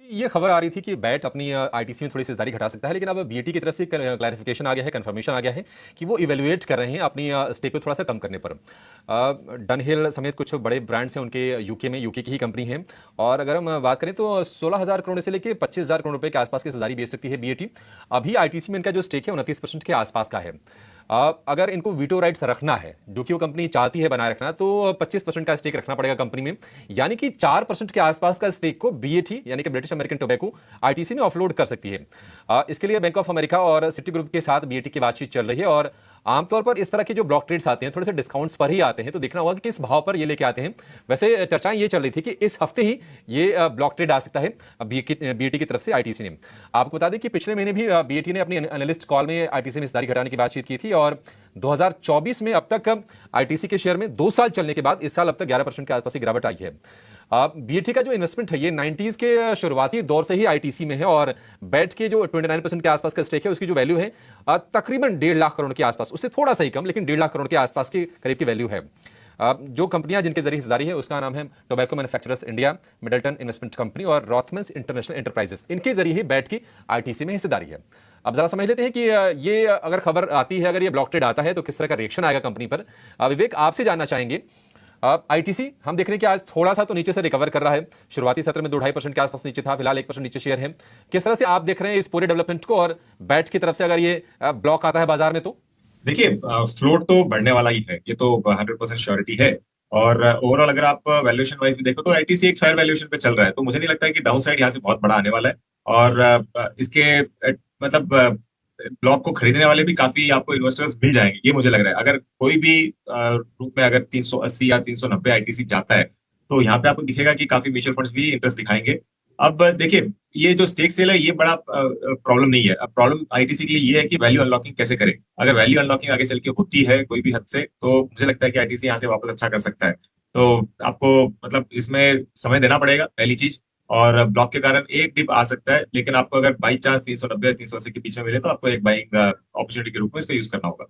ये खबर आ रही थी कि बैट अपनी आईटीसी में थोड़ी सी हिस्सेदारी घटा सकता है, लेकिन अब बीएटी की तरफ से क्लैरिफिकेशन आ गया है, कंफर्मेशन आ गया है कि वो इवेलुएट कर रहे हैं अपनी स्टेक को थोड़ा सा कम करने पर। डनहिल समेत कुछ बड़े ब्रांड्स हैं उनके, यूके की ही कंपनी है। और अगर हम बात करें तो 16,000 करोड़ से लेकर 25,000 करोड़ रुपए के आसपास की हिस्सेदारी बेच सकती है बीएटी। अभी आईटीसी में इनका जो स्टेक है 29% के आसपास का है। अगर इनको वीटो राइट्स रखना है, जो कि वो कंपनी चाहती है बनाए रखना, तो 25% का स्टेक रखना पड़ेगा कंपनी में। यानी कि 4% के आसपास का स्टेक को बीएटी यानी कि ब्रिटिश अमेरिकन टोबैको आईटीसी में ऑफलोड कर सकती है। इसके लिए बैंक ऑफ अमेरिका और सिटी ग्रुप के साथ बीएटी की बातचीत चल रही है। और आमतौर पर इस तरह के जो ब्लॉक ट्रेड्स आते हैं थोड़े से डिस्काउंट्स पर ही आते हैं, तो देखना होगा कि किस भाव पर ये लेके आते हैं। वैसे चर्चाएं ये चल रही थी कि इस हफ्ते ही ये ब्लॉक ट्रेड आ सकता है बीएटी की तरफ से आईटीसी ने। आपको बता दें कि पिछले महीने भी बीएटी ने अपनी एनालिस्ट कॉल में आईटीसी में हिस्सेदारी घटाने की बातचीत की थी। और 2024 में अब तक आईटीसी के शेयर में 2 साल चलने के बाद इस साल अब तक 11% के आसपास की गिरावट आई है। बीएटी का जो इन्वेस्टमेंट है ये 90s के शुरुआती दौर से ही आईटीसी में है। और बेट के जो 29% के आसपास का स्टेक है उसकी जो वैल्यू है तकरीबन 1.5 लाख करोड़ के आसपास, उससे थोड़ा सा ही कम, लेकिन 1.5 लाख करोड़ के आसपास की करीब की वैल्यू है। जो कंपनियां जिनके जरिए हिस्सेदारी है उसका नाम है tobacco manufacturers India, Middleton investment company और रॉथमन्स इंटरनेशनल एंटरप्राइजेस। इनके जरिए ही बैट की आईटीसी में हिस्सेदारी है। अब जरा समझ लेते हैं कि ये अगर खबर आती है, अगर ये ब्लॉक ट्रेड आता है तो किस तरह का रिएक्शन आएगा कंपनी पर। विवेक, आपसे जानना चाहेंगे, आईटीसी हम देख रहे हैं कि आज थोड़ा सा तो नीचे से रिकवर कर रहा है। शुरुआती सत्र में 2-2.5% के आसपास नीचे था, फिलहाल 1% नीचे शेयर है। किस तरह से आप देख रहे हैं इस पूरे डेवलपमेंट को, और बैट की तरफ से अगर ये ब्लॉक आता है बाजार में तो? देखिए, फ्लोट तो बढ़ने वाला ही है, ये तो 100% श्योरिटी है। और ओवरऑल अगर आप वैल्यूएशन वाइज भी देखो तो आईटीसी एक फेयर वैल्यूएशन पे चल रहा है, तो मुझे नहीं लगता है कि डाउन साइड यहाँ से बहुत बड़ा आने वाला है। और इसके मतलब ब्लॉक को खरीदने वाले भी काफी आपको इन्वेस्टर्स मिल जाएंगे, ये मुझे लग रहा है। अगर कोई भी रूप में अगर 380 या 390 आईटीसी जाता है तो यहाँ पे आपको दिखेगा कि काफी म्यूचुअल फंड्स भी इंटरेस्ट दिखाएंगे। अब देखिए, ये जो स्टेक सेल है ये बड़ा प्रॉब्लम नहीं है। अब प्रॉब्लम आईटीसी के लिए ये है कि वैल्यू अनलॉकिंग कैसे करें। अगर वैल्यू अनलॉकिंग आगे चल के होती है कोई भी हद से, तो मुझे लगता है कि आईटीसी यहाँ से वापस अच्छा कर सकता है। तो आपको मतलब इसमें समय देना पड़ेगा, पहली चीज। और ब्लॉक के कारण एक डिप आ सकता है, लेकिन आपको अगर बाई चांस 390 या 380 के बीच में मिले तो आपको एक बाइंग अपॉर्चुनिटी के रूप में इसका यूज करना होगा।